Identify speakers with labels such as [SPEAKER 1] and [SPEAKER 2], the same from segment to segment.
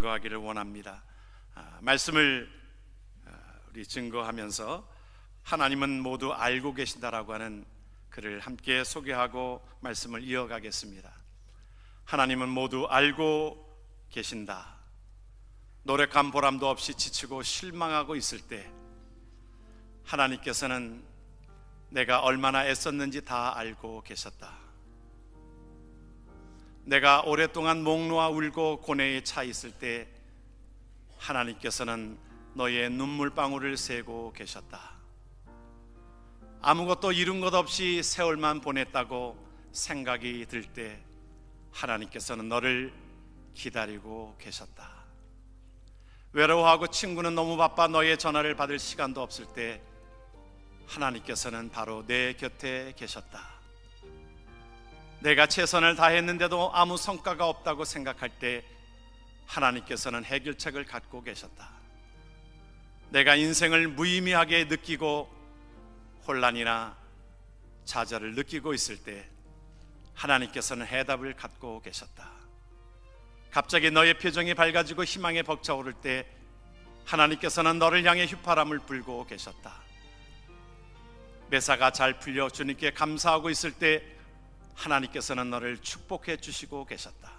[SPEAKER 1] 증거하기를 원합니다. 말씀을 우리 증거하면서 하나님은 모두 알고 계신다라고 하는 글을 함께 소개하고 말씀을 이어가겠습니다. 하나님은 모두 알고 계신다. 노력한 보람도 없이 지치고 실망하고 있을 때 하나님께서는 내가 얼마나 애썼는지 다 알고 계셨다. 내가 오랫동안 목 놓아 울고 고뇌에 차 있을 때 하나님께서는 너의 눈물방울을 세고 계셨다. 아무것도 이룬 것 없이 세월만 보냈다고 생각이 들 때 하나님께서는 너를 기다리고 계셨다. 외로워하고 친구는 너무 바빠 너의 전화를 받을 시간도 없을 때 하나님께서는 바로 내 곁에 계셨다. 내가 최선을 다했는데도 아무 성과가 없다고 생각할 때 하나님께서는 해결책을 갖고 계셨다. 내가 인생을 무의미하게 느끼고 혼란이나 좌절을 느끼고 있을 때 하나님께서는 해답을 갖고 계셨다. 갑자기 너의 표정이 밝아지고 희망에 벅차오를 때 하나님께서는 너를 향해 휘파람을 불고 계셨다. 매사가 잘 풀려 주님께 감사하고 있을 때 하나님께서는 너를 축복해 주시고 계셨다.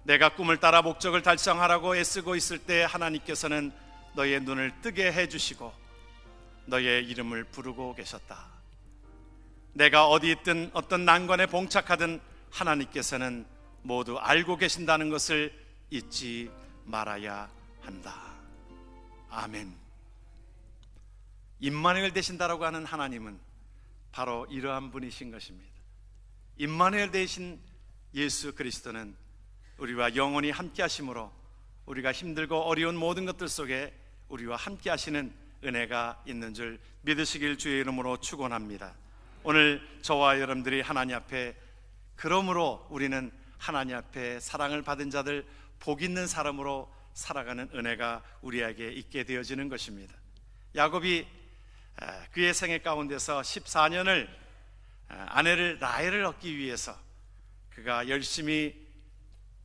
[SPEAKER 1] 내가 꿈을 따라 목적을 달성하라고 애쓰고 있을 때 하나님께서는 너의 눈을 뜨게 해주시고 너의 이름을 부르고 계셨다. 내가 어디 있든 어떤 난관에 봉착하든 하나님께서는 모두 알고 계신다는 것을 잊지 말아야 한다. 아멘. 임마누엘 되신다라고 하는 하나님은 바로 이러한 분이신 것입니다. 임마누엘 되신 예수 그리스도는 우리와 영원히 함께 하심으로 우리가 힘들고 어려운 모든 것들 속에 우리와 함께 하시는 은혜가 있는 줄 믿으시길 주의 이름으로 축원합니다. 오늘 저와 여러분들이 하나님 앞에, 그러므로 우리는 하나님 앞에 사랑을 받은 자들, 복 있는 사람으로 살아가는 은혜가 우리에게 있게 되어지는 것입니다. 야곱이 그의 생애 가운데서 14년을 아내를 라헬을 얻기 위해서 그가 열심히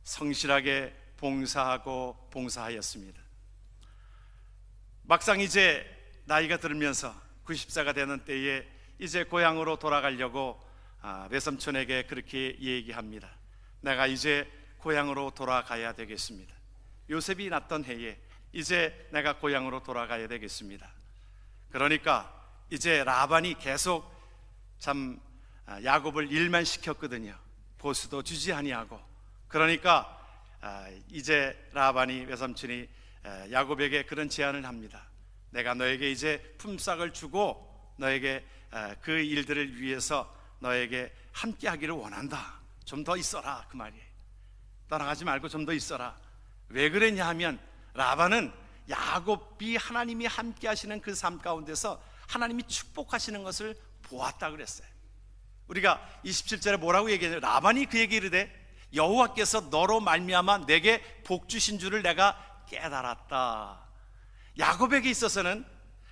[SPEAKER 1] 성실하게 봉사하였습니다. 막상 이제 나이가 들면서 90세가 되는 때에 이제 고향으로 돌아가려고 외삼촌에게 그렇게 얘기합니다. 내가 이제 고향으로 돌아가야 되겠습니다. 요셉이 낳던 해에 이제 내가 고향으로 돌아가야 되겠습니다. 그러니까 이제 라반이 계속 참 야곱을 일만 시켰거든요. 보수도 주지 아니하고. 그러니까 이제 라반이, 외삼촌이 야곱에게 그런 제안을 합니다. 내가 너에게 이제 품삯을 주고 너에게 그 일들을 위해서 너에게 함께 하기를 원한다. 좀 더 있어라, 그 말이에요. 떠나가지 말고 좀 더 있어라. 왜 그랬냐 하면 라반은 야곱이 하나님이 함께 하시는 그 삶 가운데서 하나님이 축복하시는 것을 보았다 그랬어요. 우리가 27절에 뭐라고 얘기해요? 라반이 그에게 이르되 여호와께서 너로 말미암아 내게 복 주신 줄을 내가 깨달았다. 야곱에게 있어서는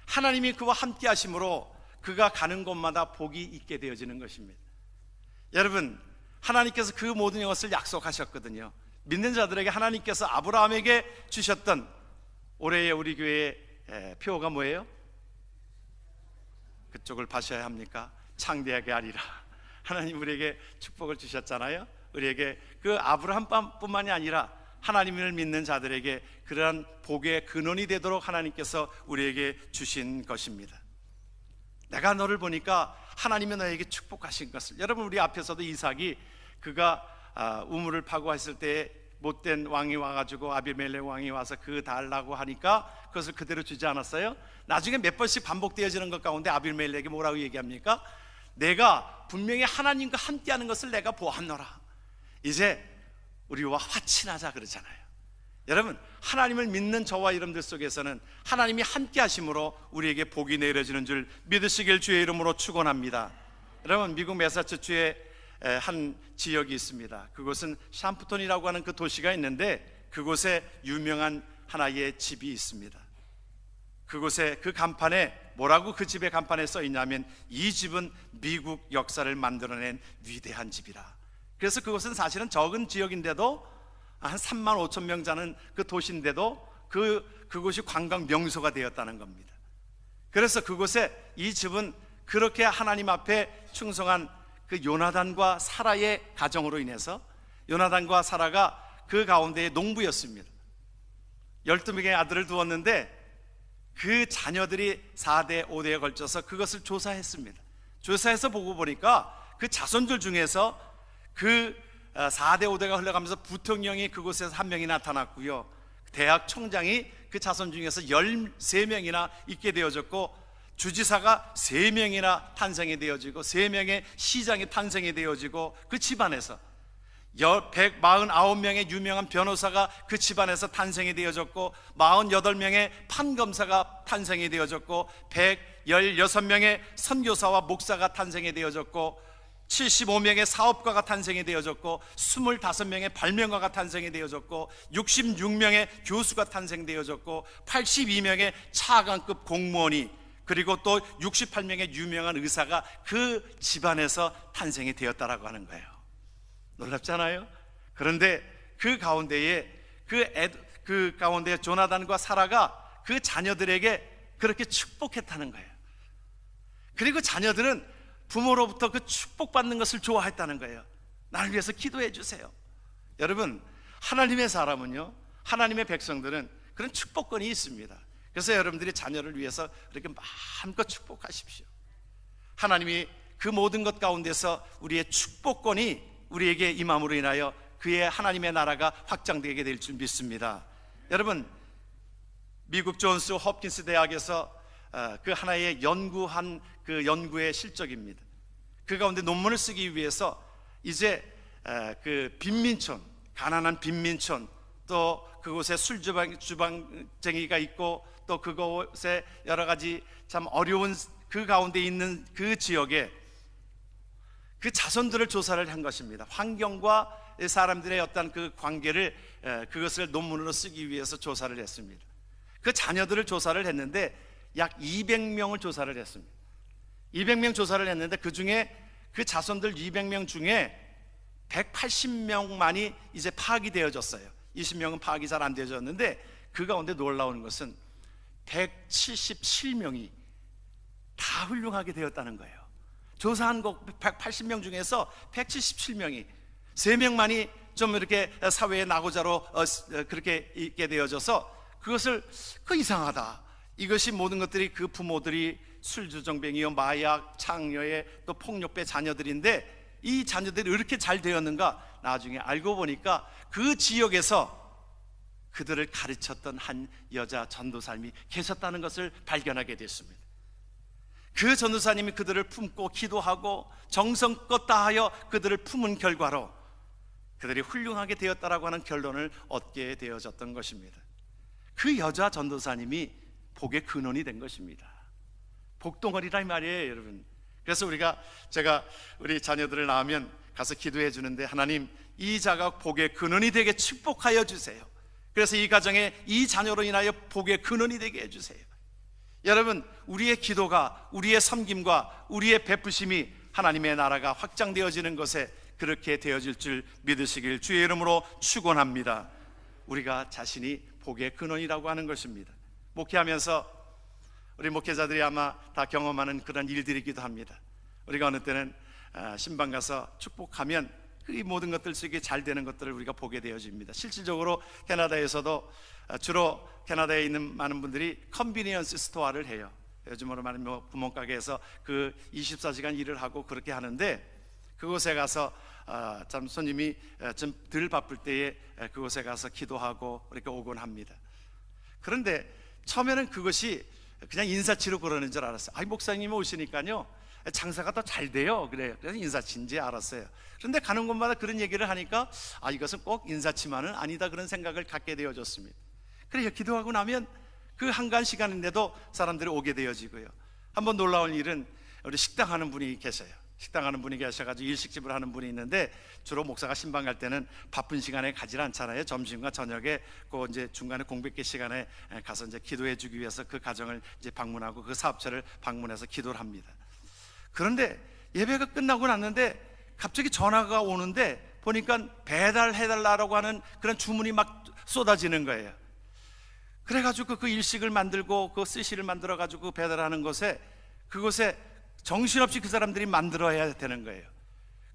[SPEAKER 1] 하나님이 그와 함께 하심으로 그가 가는 곳마다 복이 있게 되어지는 것입니다. 여러분, 하나님께서 그 모든 것을 약속하셨거든요. 믿는 자들에게 하나님께서 아브라함에게 주셨던 올해의 우리 교회의 표가 뭐예요? 그쪽을 봐셔야 합니까? 창대하게 하리라. 하나님 우리에게 축복을 주셨잖아요. 우리에게 그 아브라함뿐만이 아니라 하나님을 믿는 자들에게 그러한 복의 근원이 되도록 하나님께서 우리에게 주신 것입니다. 내가 너를 보니까 하나님이 너에게 축복하신 것을, 여러분 우리 앞에서도 이삭이 그가 우물을 파고 했을 때 못된 왕이 와가지고 아비멜렉 왕이 와서 그 달라고 하니까 그것을 그대로 주지 않았어요? 나중에 몇 번씩 반복되어지는 것 가운데 아비멜렉이 뭐라고 얘기합니까? 내가 분명히 하나님과 함께하는 것을 내가 보았노라. 이제 우리와 화친하자 그러잖아요. 여러분, 하나님을 믿는 저와 여러분들 속에서는 하나님이 함께 하심으로 우리에게 복이 내려지는 줄 믿으시길 주의 이름으로 축원합니다. 여러분, 미국 매사추세츠에 한 지역이 있습니다. 그곳은 샴프톤이라고 하는 그 도시가 있는데 그곳에 유명한 하나의 집이 있습니다. 그곳에 그 간판에 뭐라고 그 집의 간판에 써 있냐면 이 집은 미국 역사를 만들어낸 위대한 집이라. 그래서 그곳은 사실은 적은 지역인데도 한 3만 5천 명 자는 그 도시인데도 그곳이 관광 명소가 되었다는 겁니다. 그래서 그곳에 이 집은 그렇게 하나님 앞에 충성한 그 요나단과 사라의 가정으로 인해서, 요나단과 사라가 그 가운데의 농부였습니다. 12명의 아들을 두었는데 그 자녀들이 4대 5대에 걸쳐서 그것을 조사했습니다. 조사해서 보고 보니까 그 자손들 중에서 그 4대 5대가 흘러가면서 부통령이 그곳에서 한 명이 나타났고요, 대학 총장이 그 자손 중에서 13명이나 있게 되어졌고, 주지사가 3명이나 탄생이 되어지고 3명의 시장이 탄생이 되어지고, 그 집안에서 149명의 유명한 변호사가 그 집안에서 탄생이 되어졌고, 48명의 판검사가 탄생이 되어졌고, 116명의 선교사와 목사가 탄생이 되어졌고, 75명의 사업가가 탄생이 되어졌고, 25명의 발명가가 탄생이 되어졌고, 66명의 교수가 탄생되어졌고, 82명의 차관급 공무원이, 그리고 또 68명의 유명한 의사가 그 집안에서 탄생이 되었다라고 하는 거예요. 놀랍잖아요. 그런데 그 가운데에 그 가운데 조나단과 사라가 그 자녀들에게 그렇게 축복했다는 거예요. 그리고 자녀들은 부모로부터 그 축복받는 것을 좋아했다는 거예요. 나를 위해서 기도해 주세요. 여러분, 하나님의 사람은요, 하나님의 백성들은 그런 축복권이 있습니다. 그래서 여러분들이 자녀를 위해서 이렇게 마음껏 축복하십시오. 하나님이 그 모든 것 가운데서 우리의 축복권이 우리에게 임함으로 인하여 그의 하나님의 나라가 확장되게 될 줄 믿습니다. 여러분, 미국 존스 홉킨스 대학에서 그 하나의 연구한 그 연구의 실적입니다. 그 가운데 논문을 쓰기 위해서 이제 그 빈민촌, 가난한 빈민촌, 또 그곳에 술주방쟁이가 있고, 또 그곳에 여러 가지 참 어려운 그 가운데 있는 그 지역에 그 자손들을 조사를 한 것입니다. 환경과 사람들의 어떤 그 관계를, 그것을 논문으로 쓰기 위해서 조사를 했습니다. 그 자녀들을 조사를 했는데 약 200명을 조사를 했습니다. 200명 조사를 했는데 그 중에 그 자손들 200명 중에 180명만이 이제 파악이 되어졌어요. 20명은 파악이 잘 안 되어졌는데, 그 가운데 놀라운 것은 177명이 다 훌륭하게 되었다는 거예요. 조사한 거 180명 중에서 177명이, 3명만이 좀 이렇게 사회의 낙오자로 그렇게 있게 되어져서, 그것을 이상하다, 이것이 모든 것들이 그 부모들이 술주정뱅이요, 마약, 창녀의 또 폭력배 자녀들인데, 이 자녀들이 이렇게 잘 되었는가? 나중에 알고 보니까 그 지역에서 그들을 가르쳤던 한 여자 전도사님이 계셨다는 것을 발견하게 됐습니다. 그 전도사님이 그들을 품고 기도하고 정성껏 다하여 그들을 품은 결과로 그들이 훌륭하게 되었다라고 하는 결론을 얻게 되어졌던 것입니다. 그 여자 전도사님이 복의 근원이 된 것입니다. 복덩어리라 이 말이에요, 여러분. 그래서 제가 우리 자녀들을 낳으면 가서 기도해 주는데, 하나님, 이 자가 복의 근원이 되게 축복하여 주세요. 그래서 이 가정에 이 자녀로 인하여 복의 근원이 되게 해주세요. 여러분, 우리의 기도가, 우리의 섬김과 우리의 베푸심이 하나님의 나라가 확장되어지는 것에 그렇게 되어질 줄 믿으시길 주의 이름으로 축원합니다. 우리가 자신이 복의 근원이라고 하는 것입니다. 목회하면서 우리 목회자들이 아마 다 경험하는 그런 일들이기도 합니다. 우리가 어느 때는 신방 가서 축복하면 그 모든 것들 속에 잘 되는 것들을 우리가 보게 되어집니다. 실질적으로 캐나다에서도 주로 캐나다에 있는 많은 분들이 컨비니언스 스토어를 해요. 요즘으로 말하면 구멍가게에서 그 24시간 일을 하고 그렇게 하는데, 그곳에 가서 참 손님이 좀 덜 바쁠 때에 그곳에 가서 기도하고 이렇게 오곤 합니다. 그런데 처음에는 그것이 그냥 인사치로 그러는 줄 알았어요. 아이, 목사님이 오시니까요 장사가 더 잘 돼요. 그래요. 그래서 인사치인지 알았어요. 그런데 가는 곳마다 그런 얘기를 하니까 이것은 꼭 인사치만은 아니다, 그런 생각을 갖게 되어졌습니다. 그래요. 기도하고 나면 그 한간 시간인데도 사람들이 오게 되어지고요. 한번 놀라운 일은 우리 식당 하는 분이 계셔요. 식당 하는 분이 계셔가지고 일식집을 하는 분이 있는데, 주로 목사가 신방 갈 때는 바쁜 시간에 가지 않잖아요. 점심과 저녁에 그 이제 중간에 공백기 시간에 가서 이제 기도해주기 위해서 그 가정을 이제 방문하고 그 사업체를 방문해서 기도를 합니다. 그런데 예배가 끝나고 났는데 갑자기 전화가 오는데 보니까 배달해달라고 하는 그런 주문이 막 쏟아지는 거예요. 그래가지고 그 일식을 만들고 그 스시를 만들어가지고 배달하는 그곳에 정신없이 그 사람들이 만들어야 되는 거예요.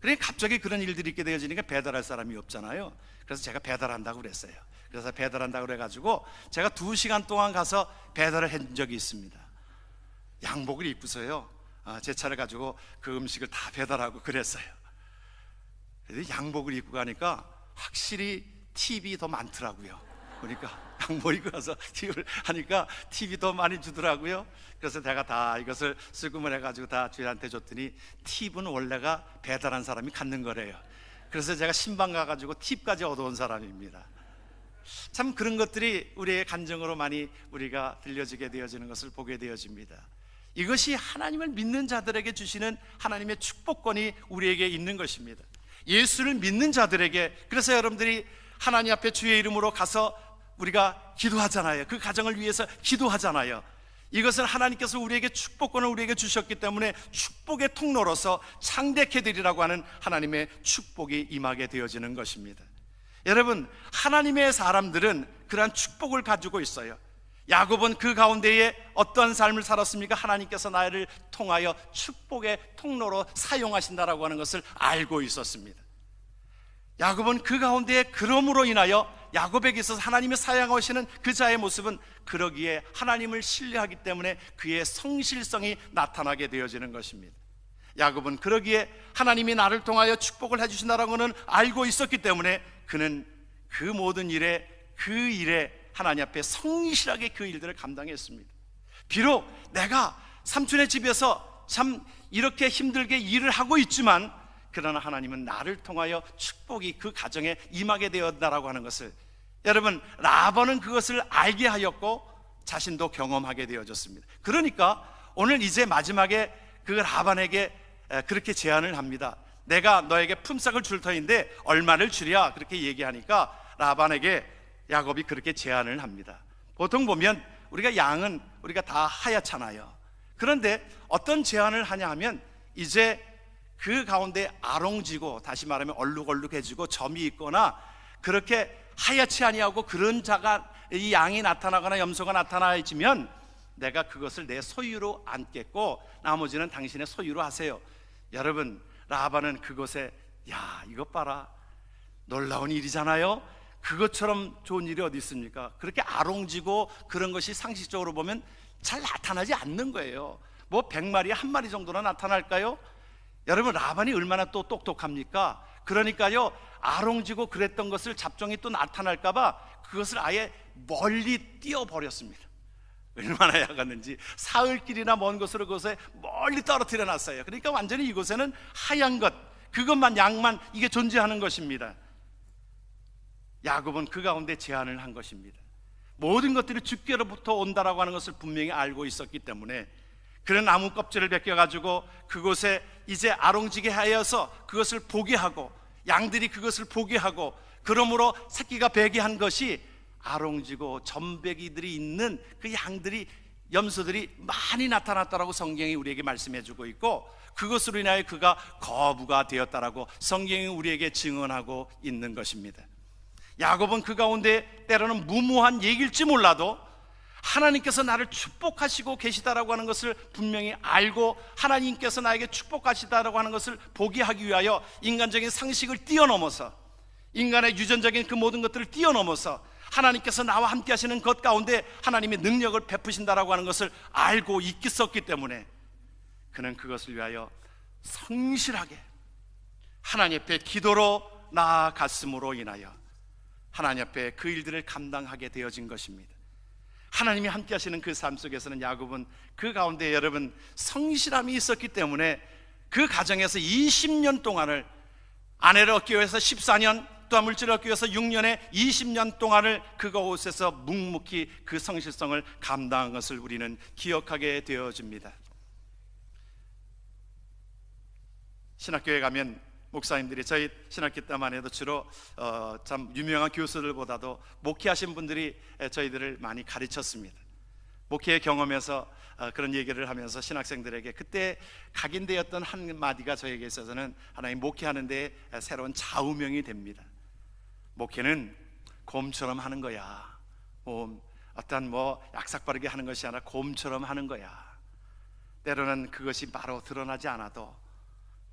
[SPEAKER 1] 그러니까 갑자기 그런 일들이 있게 되어지니까 배달할 사람이 없잖아요. 그래서 제가 배달한다고 그랬어요. 그래서 배달한다고 그래가지고 제가 2시간 동안 가서 배달을 한 적이 있습니다. 양복을 입고서요, 제 차를 가지고 그 음식을 다 배달하고 그랬어요. 그래서 양복을 입고 가니까 확실히 팁이 더 많더라고요. 그러니까 양복 입고 가서 팁을 하니까 팁이 더 많이 주더라고요. 그래서 제가 다 이것을 수금을 해가지고 다 주인한테 줬더니 팁은 원래가 배달한 사람이 갖는 거래요. 그래서 제가 신방 가가지고 팁까지 얻어온 사람입니다. 참 그런 것들이 우리의 간증으로 많이 우리가 들려지게 되어지는 것을 보게 되어집니다. 이것이 하나님을 믿는 자들에게 주시는 하나님의 축복권이 우리에게 있는 것입니다. 예수를 믿는 자들에게, 그래서 여러분들이 하나님 앞에 주의 이름으로 가서 우리가 기도하잖아요. 그 가정을 위해서 기도하잖아요. 이것은 하나님께서 우리에게 축복권을 우리에게 주셨기 때문에 축복의 통로로서 창대케 되리라고 하는 하나님의 축복이 임하게 되어지는 것입니다. 여러분, 하나님의 사람들은 그러한 축복을 가지고 있어요. 야곱은 그 가운데에 어떠한 삶을 살았습니까? 하나님께서 나를 통하여 축복의 통로로 사용하신다라고 하는 것을 알고 있었습니다. 야곱은 그 가운데에 그럼으로 인하여 야곱에게 있어서 하나님의 사용하시는 그 자의 모습은 그러기에 하나님을 신뢰하기 때문에 그의 성실성이 나타나게 되어지는 것입니다. 야곱은 그러기에 하나님이 나를 통하여 축복을 해주신다라고는 알고 있었기 때문에 그는 그 모든 일에 하나님 앞에 성실하게 그 일들을 감당했습니다. 비록 내가 삼촌의 집에서 참 이렇게 힘들게 일을 하고 있지만 그러나 하나님은 나를 통하여 축복이 그 가정에 임하게 되었다라고 하는 것을, 여러분, 라반은 그것을 알게 하였고 자신도 경험하게 되어졌습니다. 그러니까 오늘 이제 마지막에 그 라반에게 그렇게 제안을 합니다. 내가 너에게 품삯을 줄 터인데 얼마를 주랴, 그렇게 얘기하니까 라반에게 야곱이 그렇게 제안을 합니다. 보통 보면 우리가 양은 우리가 다 하얗잖아요. 그런데 어떤 제안을 하냐 하면 이제 그 가운데 아롱지고, 다시 말하면 얼룩얼룩해지고 점이 있거나 그렇게 하얗지 아니하고 그런 자가, 이 양이 나타나거나 염소가 나타나지면 내가 그것을 내 소유로 안겠고 나머지는 당신의 소유로 하세요. 여러분, 라반은 그것에, 야, 이것 봐라, 놀라운 일이잖아요. 그것처럼 좋은 일이 어디 있습니까? 그렇게 아롱지고 그런 것이 상식적으로 보면 잘 나타나지 않는 거예요. 뭐 100마리에 1마리 정도나 나타날까요? 여러분, 라반이 얼마나 또 똑똑합니까? 그러니까요, 아롱지고 그랬던 것을 잡종이 또 나타날까봐 그것을 아예 멀리 띄워버렸습니다. 얼마나 약았는지 사흘길이나 먼 곳으로 그것에 멀리 떨어뜨려 놨어요. 그러니까 완전히 이곳에는 하얀 것, 그것만, 양만 이게 존재하는 것입니다. 야곱은 그 가운데 제안을 한 것입니다. 모든 것들이 주께로부터 온다라고 하는 것을 분명히 알고 있었기 때문에 그런 나무 껍질을 벗겨가지고 그곳에 이제 아롱지게 하여서 그것을 보게 하고 양들이 그것을 보게 하고, 그러므로 새끼가 배기한 것이 아롱지고 점배기들이 있는 그 양들이, 염소들이 많이 나타났다라고 성경이 우리에게 말씀해주고 있고, 그것으로 인하여 그가 거부가 되었다라고 성경이 우리에게 증언하고 있는 것입니다. 야곱은 그 가운데 때로는 무모한 얘기일지 몰라도 하나님께서 나를 축복하시고 계시다라고 하는 것을 분명히 알고 하나님께서 나에게 축복하시다라고 하는 것을 보게 하기 위하여 인간적인 상식을 뛰어넘어서, 인간의 유전적인 그 모든 것들을 뛰어넘어서 하나님께서 나와 함께 하시는 것 가운데 하나님의 능력을 베푸신다라고 하는 것을 알고 있었기 때문에 그는 그것을 위하여 성실하게 하나님 앞에 기도로 나아갔음으로 인하여 하나님 앞에 그 일들을 감당하게 되어진 것입니다. 하나님이 함께 하시는 그 삶 속에서는 야곱은 그 가운데, 여러분, 성실함이 있었기 때문에 그 가정에서 20년 동안을, 아내를 얻기 위해서 14년, 또한 물질을 얻기 위해서 6년에 20년 동안을 그곳에서 묵묵히 그 성실성을 감당한 것을 우리는 기억하게 되어집니다. 신학교에 가면 목사님들이, 저희 신학교 때만 해도 주로 참 유명한 교수들보다도 목회하신 분들이 저희들을 많이 가르쳤습니다. 목회 경험에서 그런 얘기를 하면서 신학생들에게 그때 각인되었던 한마디가 저에게 있어서는 하나님 목회하는 데 새로운 좌우명이 됩니다. 목회는 곰처럼 하는 거야. 어떤 약삭빠르게 하는 것이 아니라 곰처럼 하는 거야. 때로는 그것이 바로 드러나지 않아도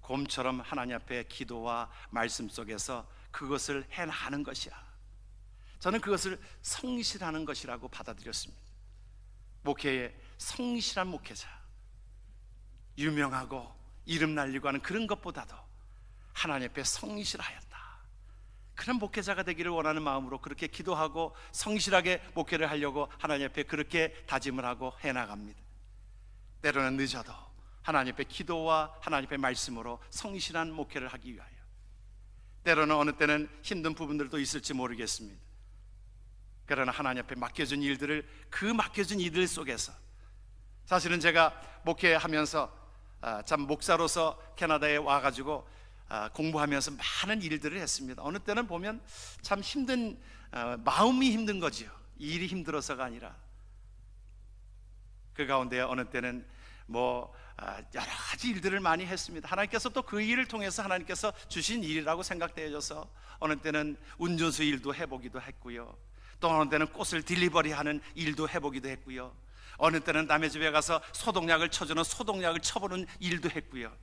[SPEAKER 1] 곰처럼 하나님 앞에 기도와 말씀 속에서 그것을 해나가는 것이야. 저는 그것을 성실하는 것이라고 받아들였습니다. 목회에 성실한 목회자, 유명하고 이름 날리고 하는 그런 것보다도 하나님 앞에 성실하였다, 그런 목회자가 되기를 원하는 마음으로 그렇게 기도하고 성실하게 목회를 하려고 하나님 앞에 그렇게 다짐을 하고 해나갑니다. 때로는 늦어도 하나님 앞에 기도와 하나님 앞에 말씀으로 성실한 목회를 하기 위하여, 때로는 어느 때는 힘든 부분들도 있을지 모르겠습니다. 그러나 하나님 앞에 맡겨준 일들을, 그 맡겨준 일들 속에서, 사실은 제가 목회하면서 참 목사로서 캐나다에 와가지고 공부하면서 많은 일들을 했습니다. 어느 때는 보면 참 힘든, 마음이 힘든 거지요. 일이 힘들어서가 아니라 그 가운데 어느 때는 여러 가지 일들을 많이 했습니다. 하나님께서 또 그 일을 통해서 하나님께서 주신 일이라고 생각되어져서 어느 때는 운전수 일도 해보기도 했고요, 또 어느 때는 꽃을 딜리버리하는 일도 해보기도 했고요, 어느 때는 남의 집에 가서 소독약을 쳐주는 소독약을 쳐보는 일도 했고요.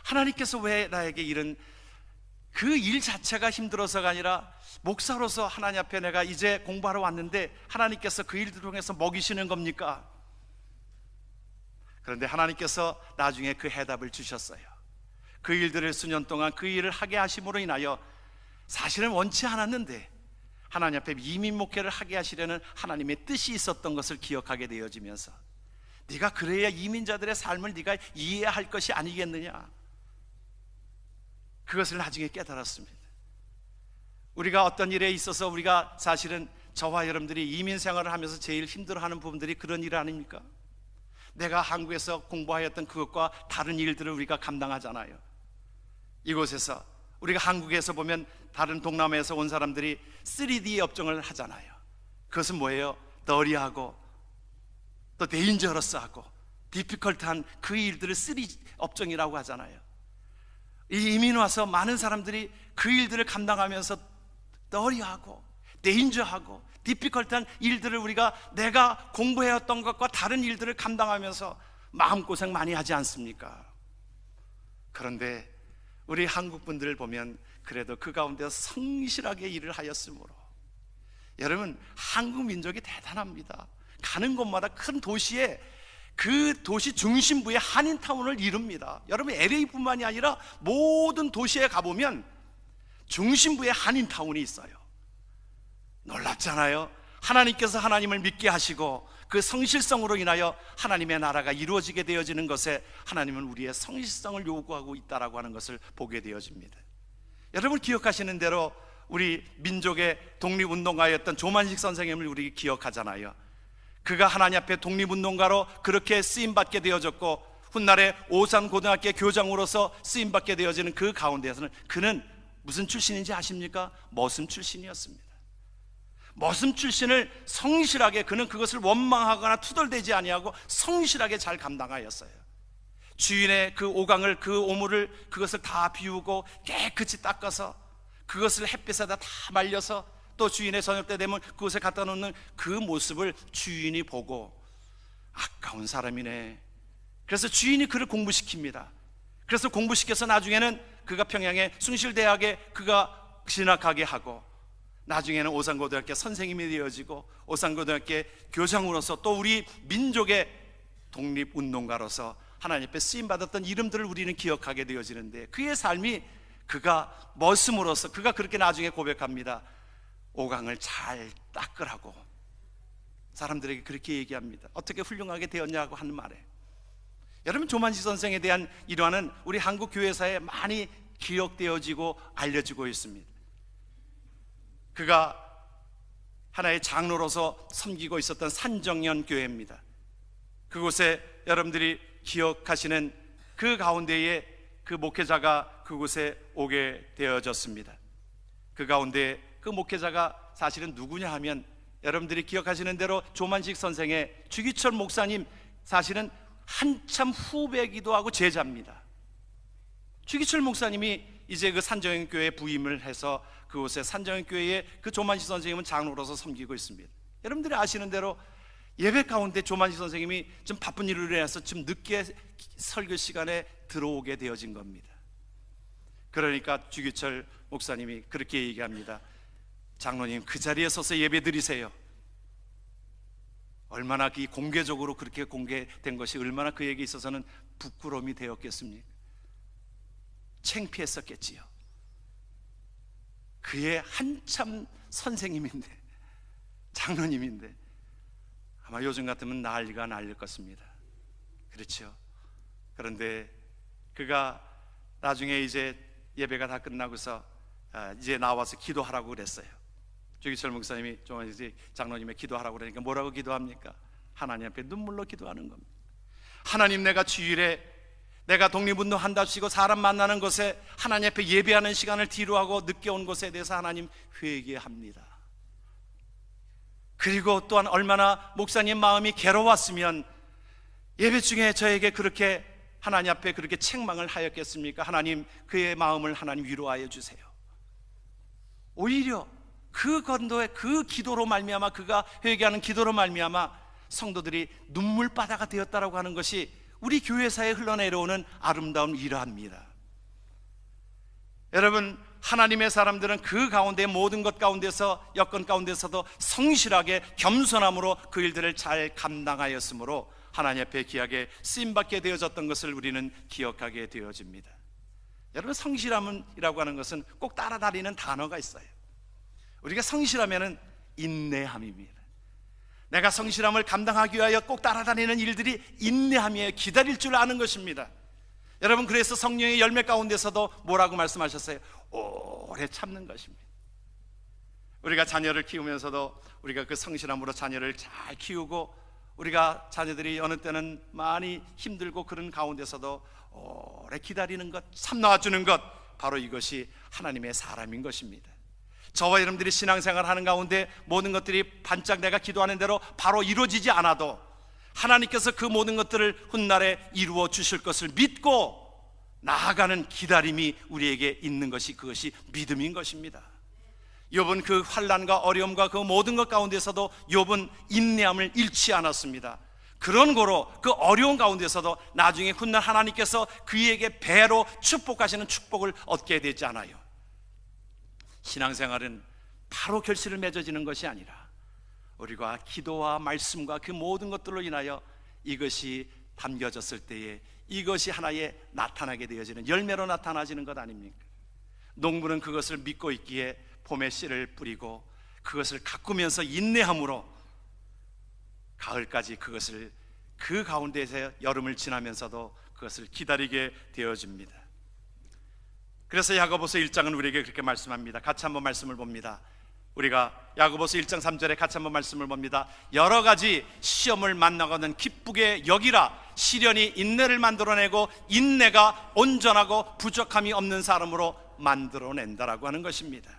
[SPEAKER 1] 하나님께서 왜 나에게 이런 그 일 자체가 힘들어서가 아니라 목사로서 하나님 앞에 내가 이제 공부하러 왔는데 하나님께서 그 일들을 통해서 먹이시는 겁니까? 그런데 하나님께서 나중에 그 해답을 주셨어요. 그 일들을 수년 동안 그 일을 하게 하심으로 인하여 사실은 원치 않았는데 하나님 앞에 이민 목회를 하게 하시려는 하나님의 뜻이 있었던 것을 기억하게 되어지면서, 네가 그래야 이민자들의 삶을 네가 이해할 것이 아니겠느냐, 그것을 나중에 깨달았습니다. 우리가 어떤 일에 있어서 우리가 사실은 저와 여러분들이 이민 생활을 하면서 제일 힘들어하는 부분들이 그런 일 아닙니까? 내가 한국에서 공부하였던 그것과 다른 일들을 우리가 감당하잖아요. 이곳에서 우리가 한국에서 보면 다른 동남아에서 온 사람들이 3D 업종을 하잖아요. 그것은 뭐예요? 더리하고 또 데인저러스하고 디피컬트한 그 일들을 3D 업종이라고 하잖아요. 이 이민 와서 많은 사람들이 그 일들을 감당하면서 더리하고 데인저하고 디피컬트한 일들을 내가 공부해왔던 것과 다른 일들을 감당하면서 마음고생 많이 하지 않습니까? 그런데 우리 한국 분들을 보면 그래도 그 가운데 성실하게 일을 하였으므로, 여러분 한국 민족이 대단합니다. 가는 곳마다 큰 도시에 그 도시 중심부에 한인타운을 이룹니다. 여러분 LA뿐만이 아니라 모든 도시에 가보면 중심부에 한인타운이 있어요. 놀랍잖아요. 하나님께서 하나님을 믿게 하시고 그 성실성으로 인하여 하나님의 나라가 이루어지게 되어지는 것에 하나님은 우리의 성실성을 요구하고 있다라고 하는 것을 보게 되어집니다. 여러분 기억하시는 대로 우리 민족의 독립운동가였던 조만식 선생님을 우리 기억하잖아요. 그가 하나님 앞에 독립운동가로 그렇게 쓰임받게 되어졌고 훗날에 오산고등학교 교장으로서 쓰임받게 되어지는 그 가운데에서는 그는 무슨 출신인지 아십니까? 머슴 출신이었습니다. 머슴 출신을 성실하게, 그는 그것을 원망하거나 투덜대지 아니하고 성실하게 잘 감당하였어요. 주인의 그 오강을, 그 오물을, 그것을 다 비우고 깨끗이 닦아서 그것을 햇빛에다 다 말려서 또 주인의 저녁 때 되면 그것에 갖다 놓는 그 모습을 주인이 보고 아까운 사람이네. 그래서 주인이 그를 공부시킵니다. 그래서 공부시켜서 나중에는 그가 평양의 숭실대학에 그가 진학하게 하고 나중에는 오산고등학교 선생님이 되어지고 오산고등학교 교장으로서 또 우리 민족의 독립운동가로서 하나님 앞에 쓰임받았던 이름들을 우리는 기억하게 되어지는데, 그의 삶이 그가 머슴으로서 그가 그렇게 나중에 고백합니다. 오강을 잘 닦으라고 사람들에게 그렇게 얘기합니다. 어떻게 훌륭하게 되었냐고 하는 말에, 여러분 조만식 선생에 대한 일화는 우리 한국 교회사에 많이 기억되어지고 알려지고 있습니다. 그가 하나의 장로로서 섬기고 있었던 산정연 교회입니다. 그곳에 여러분들이 기억하시는 그 가운데에 그 목회자가 그곳에 오게 되어졌습니다. 그 가운데 그 목회자가 사실은 누구냐 하면 여러분들이 기억하시는 대로 조만식 선생의 주기철 목사님 사실은 한참 후배이기도 하고 제자입니다. 주기철 목사님이 이제 그 산정형교회에 부임을 해서 그곳에 산정형교회에 그 조만식 선생님은 장로로서 섬기고 있습니다. 여러분들이 아시는 대로 예배 가운데 조만식 선생님이 좀 바쁜 일로 인해서 좀 늦게 설교 시간에 들어오게 되어진 겁니다. 그러니까 주기철 목사님이 그렇게 얘기합니다. 장로님, 그 자리에 서서 예배 드리세요. 얼마나 공개적으로 그렇게 공개된 것이 얼마나 그에게 있어서는 부끄러움이 되었겠습니까? 창피했었겠지요. 그의 한참 선생님인데, 장로님인데 아마 요즘 같으면 난리가 날릴 것입니다. 그렇죠? 그런데 그가 나중에 이제 예배가 다 끝나고서 이제 나와서 기도하라고 그랬어요. 주기철 목사님이 조만식 장로님의 기도하라고 그러니까 뭐라고 기도합니까? 하나님 앞에 눈물로 기도하는 겁니다. 하나님, 내가 주일에 내가 독립운동 한답시고 사람 만나는 곳에 하나님 앞에 예배하는 시간을 뒤로하고 늦게 온 것에 대해서 하나님 회개합니다. 그리고 또한 얼마나 목사님 마음이 괴로웠으면 예배 중에 저에게 그렇게 하나님 앞에 그렇게 책망을 하였겠습니까? 하나님, 그의 마음을 하나님 위로하여 주세요. 오히려 그 건도의 그 기도로 말미암아, 그가 회개하는 기도로 말미암아 성도들이 눈물바다가 되었다라고 하는 것이 우리 교회사에 흘러내려오는 아름다운 일화입니다. 여러분, 하나님의 사람들은 그 가운데 모든 것 가운데서 여건 가운데서도 성실하게 겸손함으로 그 일들을 잘 감당하였으므로 하나님 앞에 귀하게 쓰임받게 되어졌던 것을 우리는 기억하게 되어집니다. 여러분, 성실함이라고 하는 것은 꼭 따라다니는 단어가 있어요. 우리가 성실하면은 인내함입니다. 내가 성실함을 감당하기 위하여 꼭 따라다니는 일들이 인내함이에요. 기다릴 줄 아는 것입니다. 여러분, 그래서 성령의 열매 가운데서도 뭐라고 말씀하셨어요? 오래 참는 것입니다. 우리가 자녀를 키우면서도 우리가 그 성실함으로 자녀를 잘 키우고, 우리가 자녀들이 어느 때는 많이 힘들고 그런 가운데서도 오래 기다리는 것, 참아주는 것, 바로 이것이 하나님의 사람인 것입니다. 저와 여러분들이 신앙생활 하는 가운데 모든 것들이 반짝 내가 기도하는 대로 바로 이루어지지 않아도 하나님께서 그 모든 것들을 훗날에 이루어 주실 것을 믿고 나아가는 기다림이 우리에게 있는 것이, 그것이 믿음인 것입니다. 욥은 그 환난과 어려움과 그 모든 것 가운데서도 욥은 인내함을 잃지 않았습니다. 그런 거로 그 어려운 가운데서도 나중에 훗날 하나님께서 그에게 배로 축복하시는 축복을 얻게 되지 않아요. 신앙생활은 바로 결실을 맺어지는 것이 아니라 우리가 기도와 말씀과 그 모든 것들로 인하여 이것이 담겨졌을 때에 이것이 하나의 나타나게 되어지는 열매로 나타나지는 것 아닙니까? 농부는 그것을 믿고 있기에 봄에 씨를 뿌리고 그것을 가꾸면서 인내함으로 가을까지 그것을 그 가운데에서 여름을 지나면서도 그것을 기다리게 되어집니다. 그래서 야고보서 1장은 우리에게 그렇게 말씀합니다. 같이 한번 말씀을 봅니다. 우리가 야고보서 1장 3절에 같이 한번 말씀을 봅니다. 여러 가지 시험을 만나거든 기쁘게 여기라. 시련이 인내를 만들어내고 인내가 온전하고 부족함이 없는 사람으로 만들어낸다라고 하는 것입니다.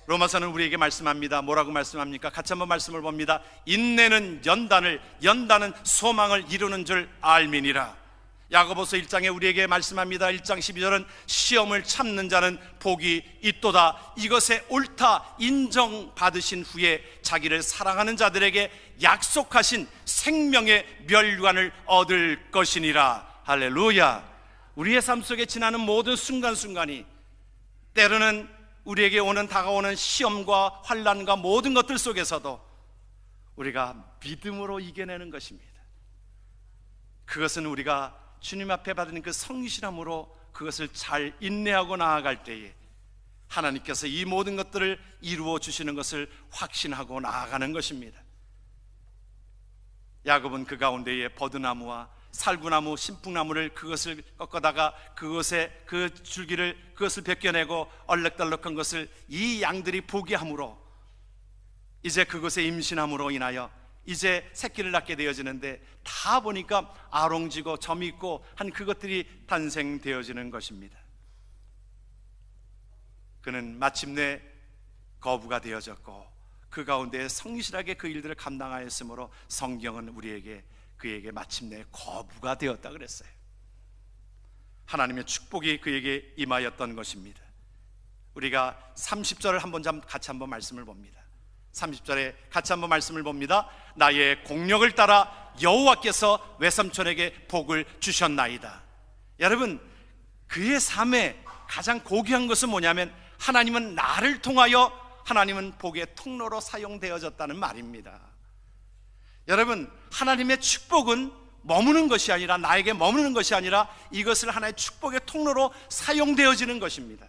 [SPEAKER 1] 로마서는 우리에게 말씀합니다. 뭐라고 말씀합니까? 같이 한번 말씀을 봅니다. 인내는 연단을, 연단은 소망을 이루는 줄 알미니라. 야고보서 1장에 우리에게 말씀합니다. 1장 12절은 시험을 참는 자는 복이 있도다. 이것에 옳다 인정받으신 후에 자기를 사랑하는 자들에게 약속하신 생명의 멸관을 얻을 것이니라. 할렐루야. 우리의 삶 속에 지나는 모든 순간순간이 때로는 우리에게 다가오는 시험과 환난과 모든 것들 속에서도 우리가 믿음으로 이겨내는 것입니다. 그것은 우리가 주님 앞에 받은 그 성실함으로 그것을 잘 인내하고 나아갈 때에 하나님께서 이 모든 것들을 이루어 주시는 것을 확신하고 나아가는 것입니다. 야곱은 그 가운데에 버드나무와 살구나무, 신풍나무를 그것을 꺾어다가 그것에 그 줄기를 그것을 벗겨내고 얼럭덜럭한 것을 이 양들이 보게 함으로 이제 그것에 임신함으로 인하여 이제 새끼를 낳게 되어지는데 다 보니까 아롱지고 점이 있고 한 그것들이 탄생되어지는 것입니다. 그는 마침내 거부가 되어졌고 그 가운데 성실하게 그 일들을 감당하였으므로 성경은 그에게 마침내 거부가 되었다 그랬어요. 하나님의 축복이 그에게 임하였던 것입니다. 우리가 30절을 같이 한번 말씀을 봅니다. 30절에 같이 한번 말씀을 봅니다. 나의 공력을 따라 여호와께서 외삼촌에게 복을 주셨나이다. 여러분, 그의 삶에 가장 고귀한 것은 뭐냐면 하나님은 나를 통하여 하나님은 복의 통로로 사용되어졌다는 말입니다. 여러분, 하나님의 축복은 머무는 것이 아니라, 나에게 머무는 것이 아니라 이것을 하나의 축복의 통로로 사용되어지는 것입니다.